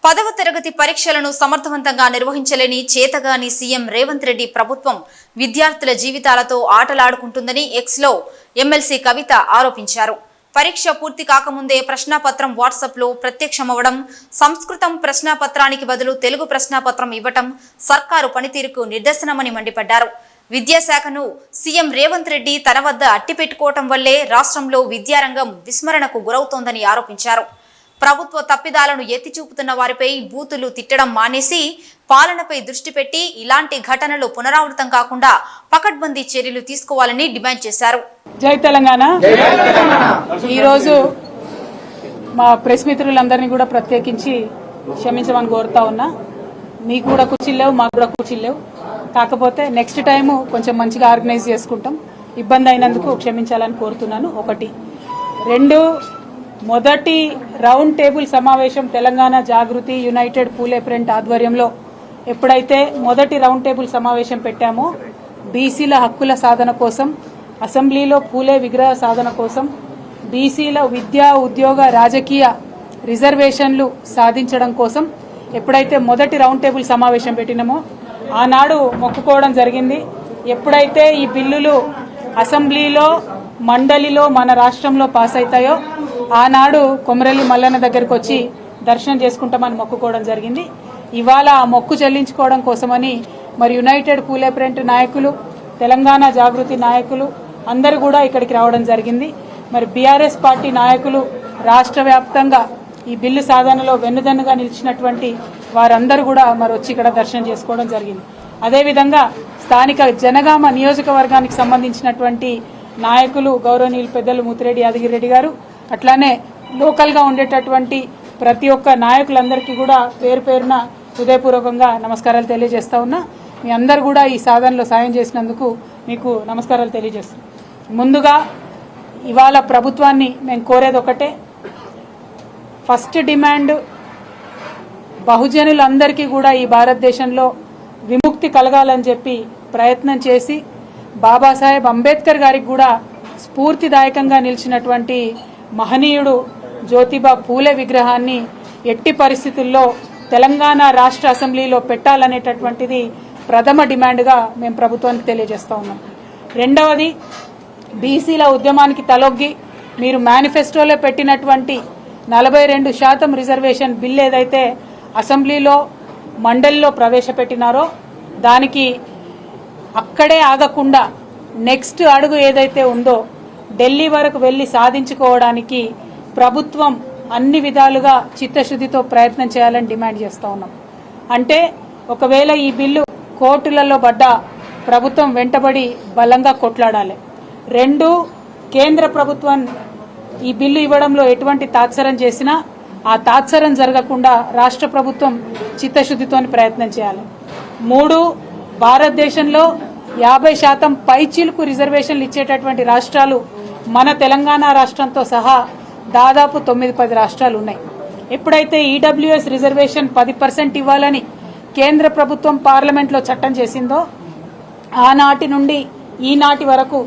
10వ తరగతి పరీక్షలను సమర్థవంతంగా నిర్వహించలేని చేతగాని సీఎం రేవంత్ రెడ్డి ప్రభుత్వం విద్యార్థుల జీవితాలతో ఆటలాడుకుంటుందని ఎక్స్లో ఎమ్మెల్సీ కవిత ఆరోపించారు. పరీక్ష పూర్తి కాకముందే ప్రశ్నాపత్రం వాట్సాప్లో ప్రత్యక్షమవడం, సంస్కృతం ప్రశ్నాపత్రానికి బదులు తెలుగు ప్రశ్నాపత్రం ఇవ్వటం సర్కారు పనితీరుకు నిదర్శనమని మండిపడ్డారు. విద్యాశాఖను సీఎం రేవంత్ రెడ్డి తన వద్ద అట్టిపెట్టుకోవటం వల్లే రాష్ట్రంలో విద్యారంగం విస్మరణకు గురవుతోందని ఆరోపించారు. ప్రభుత్వ తప్పిదాలను ఎత్తి చూపుతున్న వారిపై బూతులు తిట్టడం మానేసి పాలనపై దృష్టి పెట్టి ఇలాంటి ఘటనలు పునరావృతం కాకుండా పకడ్బందీ చర్యలు తీసుకోవాలని డిమాండ్ చేశారు. జై తెలంగాణ. ఈరోజు మా ప్రెస్ మిత్రులందరినీ కూడా ప్రత్యేకించి క్షమించమని కోరుతా ఉన్నా. మీకు కూడా కూర్చిల్లేవు, మాకు కూడా కూర్చిల్లేవు. కాకపోతే నెక్స్ట్ టైం కొంచెం మంచిగా ఆర్గనైజ్ చేసుకుంటాం. ఇబ్బంది అయినందుకు క్షమించాలని కోరుతున్నాను. 1. 2, మొదటి రౌండ్ టేబుల్ సమావేశం తెలంగాణ జాగృతి యునైటెడ్ పూలే ప్రింట్ ఆధ్వర్యంలో ఎప్పుడైతే మొదటి రౌండ్ టేబుల్ సమావేశం పెట్టామో బీసీల హక్కుల సాధన కోసం, అసెంబ్లీలో పూలే విగ్రహ సాధన కోసం, బీసీల విద్యా ఉద్యోగ రాజకీయ రిజర్వేషన్లు సాధించడం కోసం ఎప్పుడైతే మొదటి రౌండ్ టేబుల్ సమావేశం పెట్టినామో ఆనాడు మొక్కుకోవడం జరిగింది. ఎప్పుడైతే ఈ బిల్లులు అసెంబ్లీలో మండలిలో మన రాష్ట్రంలో పాస్ అవుతాయో ఆనాడు కొమరెల్లి మల్లన్న దగ్గరకు వచ్చి దర్శనం చేసుకుంటామని మొక్కుకోవడం జరిగింది. ఇవాళ ఆ మొక్కు చెల్లించుకోవడం కోసమని మరి యునైటెడ్ పూలే ప్రింట్ నాయకులు, తెలంగాణ జాగృతి నాయకులు అందరూ కూడా ఇక్కడికి రావడం జరిగింది. మరి బీఆర్ఎస్ పార్టీ నాయకులు రాష్ట్ర వ్యాప్తంగా ఈ బిల్లు సాధనలో వెన్నుదన్నుగా నిలిచినటువంటి వారందరూ కూడా మరి వచ్చి ఇక్కడ దర్శనం చేసుకోవడం జరిగింది. అదేవిధంగా స్థానిక జనగామ నియోజకవర్గానికి సంబంధించినటువంటి నాయకులు గౌరవనీయులు పెద్దలు ముత్తిరెడ్డి యాదగిరెడ్డి గారు, అట్లానే లోకల్గా ఉండేటటువంటి ప్రతి ఒక్క నాయకులందరికీ కూడా పేరు పేరున హృదయపూర్వకంగా నమస్కారాలు తెలియజేస్తా ఉన్నా. మీ అందరు కూడా ఈ సాధనలో సాయం చేసినందుకు మీకు నమస్కారాలు తెలియజేస్తున్నాం. ముందుగా ఇవాళ ప్రభుత్వాన్ని మేము కోరేది ఒకటే. ఫస్ట్ డిమాండ్ బహుజనులందరికీ కూడా ఈ భారతదేశంలో విముక్తి కలగాలని చెప్పి ప్రయత్నం చేసి బాబాసాహెబ్ అంబేద్కర్ గారికి కూడా స్ఫూర్తిదాయకంగా నిలిచినటువంటి మహనీయుడు జ్యోతిబా పూలే విగ్రహాన్ని ఎట్టి పరిస్థితుల్లో తెలంగాణ రాష్ట్ర అసెంబ్లీలో పెట్టాలనేటటువంటిది ప్రథమ డిమాండ్గా మేము ప్రభుత్వానికి తెలియజేస్తా ఉన్నాం. రెండవది, బీసీల ఉద్యమానికి తలొగ్గి మీరు మేనిఫెస్టోలో పెట్టినటువంటి 42% రిజర్వేషన్ బిల్ ఏదైతే అసెంబ్లీలో మండలిలో ప్రవేశపెట్టినారో దానికి అక్కడే ఆగకుండా నెక్స్ట్ అడుగు ఏదైతే ఉందో ఢిల్లీ వరకు వెళ్లి సాధించుకోవడానికి ప్రభుత్వం అన్ని విధాలుగా చిత్తశుద్ధితో ప్రయత్నం చేయాలని డిమాండ్ చేస్తూ ఉన్నాం. అంటే ఒకవేళ ఈ బిల్లు కోర్టులలో పడ్డా ప్రభుత్వం వెంటబడి బలంగా కొట్లాడాలి. 2, కేంద్ర ప్రభుత్వం ఈ బిల్లు ఇవ్వడంలో ఎటువంటి తాత్సరం చేసినా ఆ తాత్సరం జరగకుండా రాష్ట్ర ప్రభుత్వం చిత్తశుద్ధితో ప్రయత్నం చేయాలి. 3, భారతదేశంలో 50% పైచీలకు రిజర్వేషన్లు ఇచ్చేటటువంటి రాష్ట్రాలు మన తెలంగాణ రాష్ట్రంతో సహా దాదాపు 9-10 రాష్ట్రాలు ఉన్నాయి. ఎప్పుడైతే ఈడబ్ల్యూఎస్ రిజర్వేషన్ 10% ఇవ్వాలని కేంద్ర ప్రభుత్వం పార్లమెంట్లో చట్టం చేసిందో ఆనాటి నుండి ఈనాటి వరకు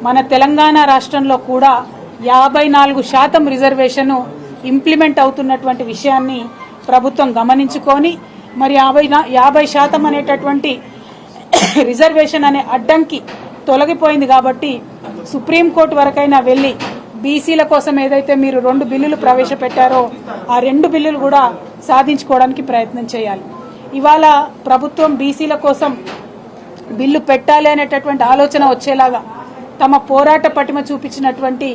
మన తెలంగాణ రాష్ట్రంలో కూడా 54% రిజర్వేషన్ ఇంప్లిమెంట్ అవుతున్నటువంటి విషయాన్ని ప్రభుత్వం గమనించుకొని మరి 50% అనేటటువంటి రిజర్వేషన్ అనే అడ్డంకి తొలగిపోయింది కాబట్టి సుప్రీంకోర్టు వరకైనా వెళ్లి బీసీల కోసం ఏదైతే మీరు 2 బిల్లులు ప్రవేశపెట్టారో ఆ 2 బిల్లులు కూడా సాధించుకోవడానికి ప్రయత్నం చేయాలి. ఇవాళ ప్రభుత్వం బీసీల కోసం బిల్లు పెట్టాలి అనేటటువంటి ఆలోచన వచ్చేలాగా తమ పోరాట పటిమ చూపించినటువంటి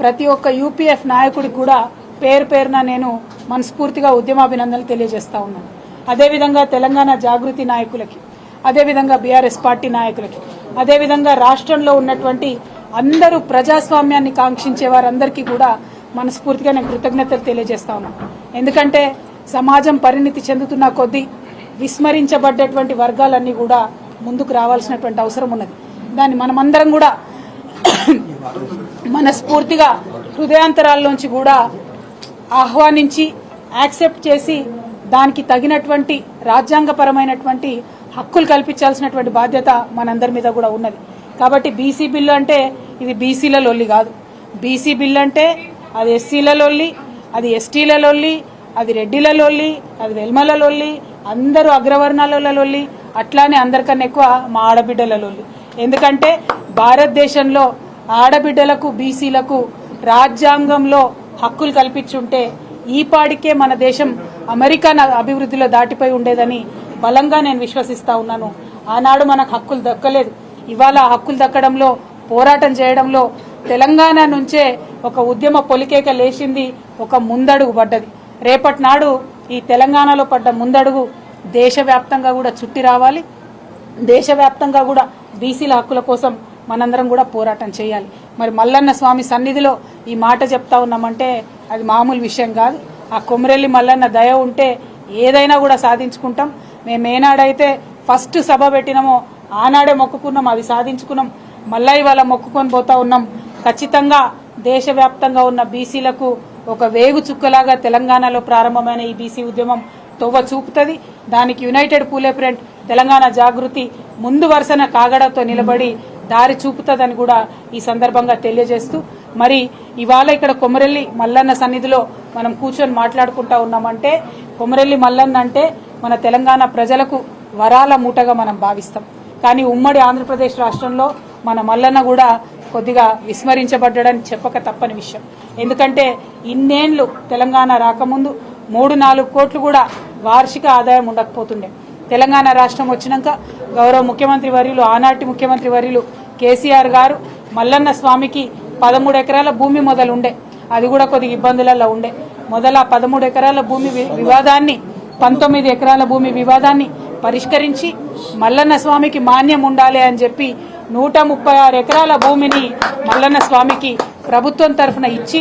ప్రతి ఒక్క యూపీఎఫ్ నాయకుడికి కూడా పేరు పేరున నేను మనస్ఫూర్తిగా ఉద్యమాభినందనలు తెలియజేస్తా ఉన్నాను. అదేవిధంగా తెలంగాణ జాగృతి నాయకులకి, అదేవిధంగా బీఆర్ఎస్ పార్టీ నాయకులకి, అదేవిధంగా రాష్ట్రంలో ఉన్నటువంటి అందరూ ప్రజాస్వామ్యాన్ని కాంక్షించే వారందరికీ కూడా మనస్ఫూర్తిగా నేను కృతజ్ఞతలు తెలియజేస్తా ఉన్నాను. ఎందుకంటే సమాజం పరిణితి చెందుతున్న కొద్దీ విస్మరించబడ్డటువంటి వర్గాలన్నీ కూడా ముందుకు రావాల్సినటువంటి అవసరం ఉన్నది. దాన్ని మనమందరం కూడా మనస్ఫూర్తిగా హృదయాంతరాల్లోంచి కూడా ఆహ్వానించి యాక్సెప్ట్ చేసి దానికి తగినటువంటి రాజ్యాంగపరమైనటువంటి హక్కులు కల్పించాల్సినటువంటి బాధ్యత మనందరి మీద కూడా ఉన్నది. కాబట్టి బీసీ బిల్లు అంటే ఇది బీసీల లొల్లి కాదు. బీసీ బిల్లు అంటే అది ఎస్సీల లొల్లి, అది ఎస్టీల లొల్లి, అది రెడ్డిల లొల్లి, అది వెల్మల లొల్లి, అందరూ అగ్రవర్ణాల లొల్లి, అట్లానే అందరికన్నా ఎక్కువ మా ఆడబిడ్డల లొల్లి. ఎందుకంటే భారతదేశంలో ఆడబిడ్డలకు బీసీలకు రాజ్యాంగంలో హక్కులు కల్పించుంటే ఈ పాడికే మన దేశం అమెరికా అభివృద్ధిలో దాటిపోయి ఉండేదని బలంగా నేను విశ్వసిస్తా ఉన్నాను. ఆనాడు మనకు హక్కులు దక్కలేదు. ఇవాళ హక్కులు దక్కడంలో పోరాటం చేయడంలో తెలంగాణ నుంచే ఒక ఉద్యమ పొలికేక లేచింది, ఒక ముందడుగు పడ్డది. రేపటి నాడు ఈ తెలంగాణలో పడ్డ ముందడుగు దేశవ్యాప్తంగా కూడా చుట్టి రావాలి. దేశవ్యాప్తంగా కూడా బీసీల హక్కుల కోసం మనందరం కూడా పోరాటం చేయాలి. మరి మల్లన్న స్వామి సన్నిధిలో ఈ మాట చెప్తా ఉన్నామంటే అది మామూలు విషయం కాదు. ఆ కొమరెల్లి మల్లన్న దయ ఉంటే ఏదైనా కూడా సాధించుకుంటాం. మేము ఏనాడైతే ఫస్ట్ సభ పెట్టినామో ఆనాడే మొక్కుకున్నాం, అది సాధించుకున్నాం. మళ్ళీ ఇవాళ మొక్కుకొని పోతా ఉన్నాం. ఖచ్చితంగా దేశవ్యాప్తంగా ఉన్న బీసీలకు ఒక వేగు చుక్కలాగా తెలంగాణలో ప్రారంభమైన ఈ బీసీ ఉద్యమం తొవ్వ చూపుతుంది. దానికి యునైటెడ్ పూలే ఫ్రంట్ తెలంగాణ జాగృతి ముందు వరుసన కాగడతో నిలబడి దారి చూపుతుందని కూడా ఈ సందర్భంగా తెలియజేస్తూ, మరి ఇవాళ ఇక్కడ కొమరెల్లి మల్లన్న సన్నిధిలో మనం కూర్చొని మాట్లాడుకుంటా ఉన్నామంటే కొమరెల్లి మల్లన్న అంటే మన తెలంగాణ ప్రజలకు వరాల మూటగా మనం భావిస్తాం. కానీ ఉమ్మడి ఆంధ్రప్రదేశ్ రాష్ట్రంలో మన మల్లన్న కూడా కొద్దిగా విస్మరించబడ్డాడని చెప్పక తప్పని విషయం. ఎందుకంటే ఇన్నేళ్లు తెలంగాణ రాకముందు 3-4 కోట్లు కూడా వార్షిక ఆదాయం ఉండకపోతుండే. తెలంగాణ రాష్ట్రం వచ్చినాక గౌరవ ముఖ్యమంత్రి వర్యులు, ఆనాటి ముఖ్యమంత్రి వర్యులు కేసీఆర్ గారు మల్లన్న స్వామికి 13 ఎకరాల భూమి మొదలుండే, అది కూడా కొద్దిగా ఇబ్బందులలో ఉండే. మొదల 13 ఎకరాల భూమి వివాదాన్ని 19 ఎకరాల భూమి వివాదాన్ని పరిష్కరించి మల్లన్న స్వామికి మాన్యం ఉండాలి అని చెప్పి 136 ఎకరాల భూమిని మల్లన్న స్వామికి ప్రభుత్వం తరఫున ఇచ్చి,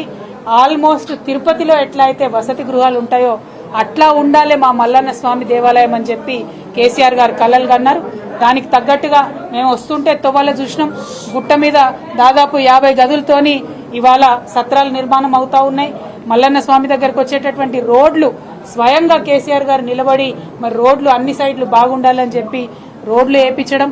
ఆల్మోస్ట్ తిరుపతిలో ఎట్లా అయితే వసతి గృహాలు ఉంటాయో అట్లా ఉండాలి మా మల్లన్న స్వామి దేవాలయం అని చెప్పి కేసీఆర్ గారు కలలు కన్నారు. దానికి తగ్గట్టుగా మేము వస్తుంటే తొవ్వల చూసినాం. గుట్ట మీద దాదాపు 50 గదులతోని ఇవాళ సత్రాల నిర్మాణం అవుతా ఉన్నాయి. మల్లన్న స్వామి దగ్గరకు వచ్చేటటువంటి రోడ్లు స్వయంగా కేసీఆర్ గారు నిలబడి మరి రోడ్లు అన్ని సైడ్లు బాగుండాలని చెప్పి రోడ్లు వేయించడం,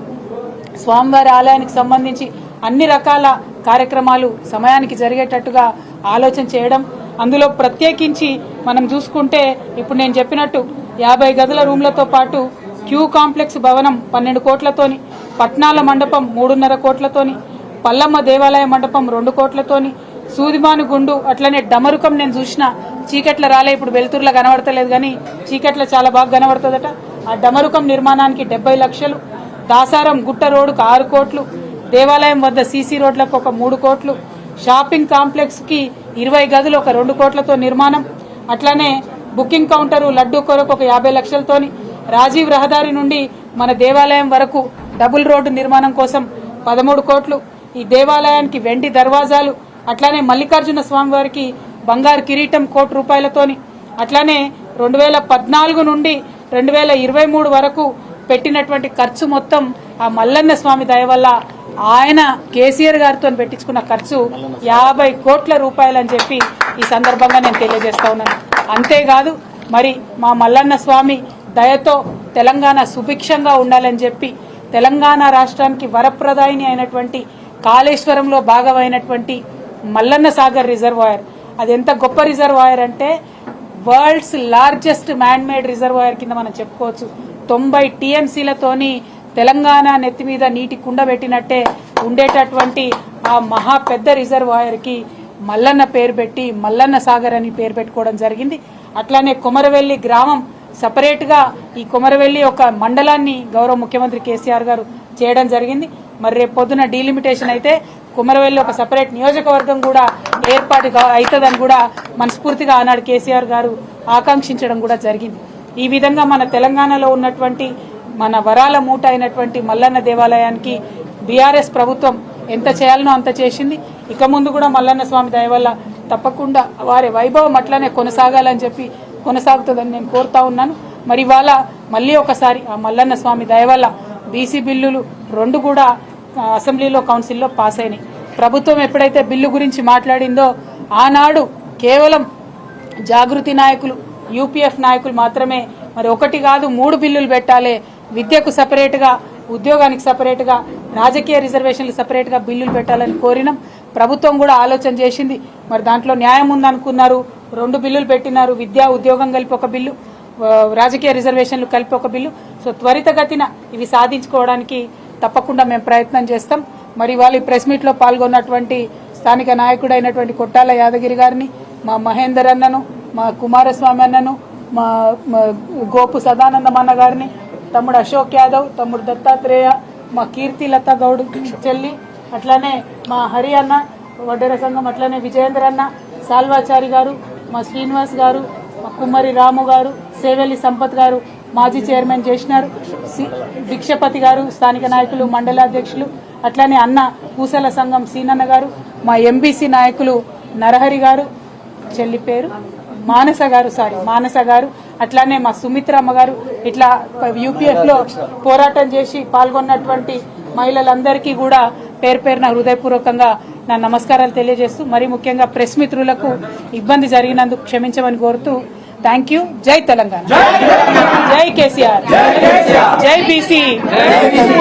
స్వామివారి ఆలయానికి సంబంధించి అన్ని రకాల కార్యక్రమాలు సమయానికి జరిగేటట్టుగా ఆలోచన చేయడం. అందులో ప్రత్యేకించి మనం చూసుకుంటే ఇప్పుడు నేను చెప్పినట్టు 50 గదుల రూమ్లతో పాటు క్యూ కాంప్లెక్స్ భవనం 12 కోట్లతోని, పట్నాల మండపం 3.5 కోట్లతోని, పల్లమ్మ దేవాలయ మండపం 2 కోట్లతోని, సూదిమాను గుండు అట్లనే డమరుకం నేను చూసిన చీకట్ల రాలే, ఇప్పుడు వెలుతురులో కనబడతలేదు కానీ చీకట్ల చాలా బాగా కనబడుతుందట. ఆ డమరుకం నిర్మాణానికి 70 లక్షలు, దాసారం గుట్ట రోడ్డుకు 6 కోట్లు, దేవాలయం వద్ద సీసీ రోడ్లకు ఒక 3 కోట్లు, షాపింగ్ కాంప్లెక్స్ కి 20 గదులు ఒక 2 కోట్లతో నిర్మాణం, అట్లానే బుకింగ్ కౌంటరు లడ్డూ కొరకు ఒక 50 లక్షలతోని, రాజీవ్ రహదారి నుండి మన దేవాలయం వరకు డబుల్ రోడ్డు నిర్మాణం కోసం 13 కోట్లు, ఈ దేవాలయానికి వెండి దర్వాజాలు, అట్లానే మల్లికార్జున స్వామి వారికి బంగారు కిరీటం 1 కోటి రూపాయలతోని, అట్లానే 2014 నుండి 2023 వరకు పెట్టినటువంటి ఖర్చు మొత్తం ఆ మల్లన్న స్వామి దయ వల్ల ఆయన కేసీఆర్ గారితో పెట్టించుకున్న ఖర్చు 50 కోట్ల రూపాయలు అని చెప్పి ఈ సందర్భంగా నేను తెలియజేస్తా ఉన్నాను. అంతేకాదు మరి మా మల్లన్న స్వామి దయతో తెలంగాణ సుభిక్షంగా ఉండాలని చెప్పి తెలంగాణ రాష్ట్రానికి వరప్రదాయిని అయినటువంటి కాళేశ్వరంలో భాగమైనటువంటి మల్లన్న సాగర్ రిజర్వాయర్, అది ఎంత గొప్ప రిజర్వాయర్ అంటే world's largest man made reservoir కింద మనం చెప్పుకోవచ్చు. 90 టీఎంసీలతోని తెలంగాణ నెత్తి మీద నీటి కుండ పెట్టినట్టే ఉండేటటువంటి ఆ మహా పెద్ద రిజర్వాయర్కి మల్లన్న పేరు పెట్టి మల్లన్న సాగర్ అని పేరు పెట్టుకోవడం జరిగింది. అట్లానే కొమరవెల్లి గ్రామం సపరేట్గా, ఈ కొమరవెల్లి ఒక మండలాన్ని గౌరవ ముఖ్యమంత్రి కేసీఆర్ గారు చేయడం జరిగింది. మరి రేపు పొద్దున డీలిమిటేషన్ అయితే కొమరవెల్లి ఒక సపరేట్ నియోజకవర్గం కూడా ఏర్పాటు అవుతుందని కూడా మనస్ఫూర్తిగా ఆనాడు కేసీఆర్ గారు ఆకాంక్షించడం కూడా జరిగింది. ఈ విధంగా మన తెలంగాణలో ఉన్నటువంటి మన వరాల మూట అయినటువంటి మల్లన్న దేవాలయానికి బీఆర్ఎస్ ప్రభుత్వం ఎంత చేయాలనో అంత చేసింది. ఇక ముందు కూడా మల్లన్న స్వామి దయ వల్ల తప్పకుండా వారి వైభవం అట్లానే కొనసాగాలని చెప్పి కొనసాగుతుందని నేను కోరుతా ఉన్నాను. మరి ఇవాళ మళ్ళీ ఒకసారి ఆ మల్లన్న స్వామి దయ వల్ల బీసీ బిల్లులు 2 కూడా అసెంబ్లీలో కౌన్సిల్లో పాస్ అయినాయి. ప్రభుత్వం ఎప్పుడైతే బిల్లు గురించి మాట్లాడిందో ఆనాడు కేవలం జాగృతి నాయకులు, యూపీఎఫ్ నాయకులు మాత్రమే మరి 1 కాదు 3 బిల్లులు పెట్టాలి, విద్యకు సపరేట్గా, ఉద్యోగానికి సపరేట్గా, రాజకీయ రిజర్వేషన్లు సపరేట్గా బిల్లులు పెట్టాలని కోరినాం. ప్రభుత్వం కూడా ఆలోచన చేసింది. మరి దాంట్లో న్యాయం ఉందనుకున్నారు, 2 బిల్లులు పెట్టినారు, విద్యా ఉద్యోగం కలిపి ఒక బిల్లు, రాజకీయ రిజర్వేషన్లు కలిపి ఒక బిల్లు. సో త్వరితగతిన ఇవి సాధించుకోవడానికి తప్పకుండా మేము ప్రయత్నం చేస్తాం. మరి వాళ్ళ ప్రెస్ మీట్లో పాల్గొన్నటువంటి స్థానిక నాయకుడైనటువంటి కొట్టాల యాదగిరి గారిని, మా మహేందర్ అన్నను, మా కుమారస్వామి అన్నను, మా గోపు సదానందం అన్న గారిని, తమ్ముడు అశోక్ యాదవ్, తమ్ముడు దత్తాత్రేయ, మా కీర్తిలత గౌడ్ చెల్లి, అట్లానే మా హరి అన్న వడ్డెర సంఘం, అట్లానే విజయేంద్ర అన్న, సాల్వాచారి గారు, మా శ్రీనివాస్ గారు, మా కుమ్మరి రాము గారు, సేవెల్లి సంపత్ గారు మాజీ చైర్మన్ చేసినారు, భిక్షపతి గారు స్థానిక నాయకులు మండలాధ్యక్షులు, అట్లానే అన్న పూసల సంఘం సీనన్న గారు, మా ఎంబీసీ నాయకులు నరహరి గారు, చెల్లి పేరు మానస గారు, అట్లానే మా సుమిత్రమ్మ గారు, ఇట్లా యూపీఎఫ్ లో పోరాటం చేసి పాల్గొన్నటువంటి మహిళలందరికీ కూడా పేరు పేరున హృదయపూర్వకంగా నా నమస్కారాలు తెలియజేస్తూ, మరి ముఖ్యంగా ప్రెస్ మిత్రులకు ఇబ్బంది జరిగినందుకు క్షమించమని కోరుతూ థ్యాంక్ యూ. జై తెలంగాణ, జై కేసీఆర్, జై బీసీ.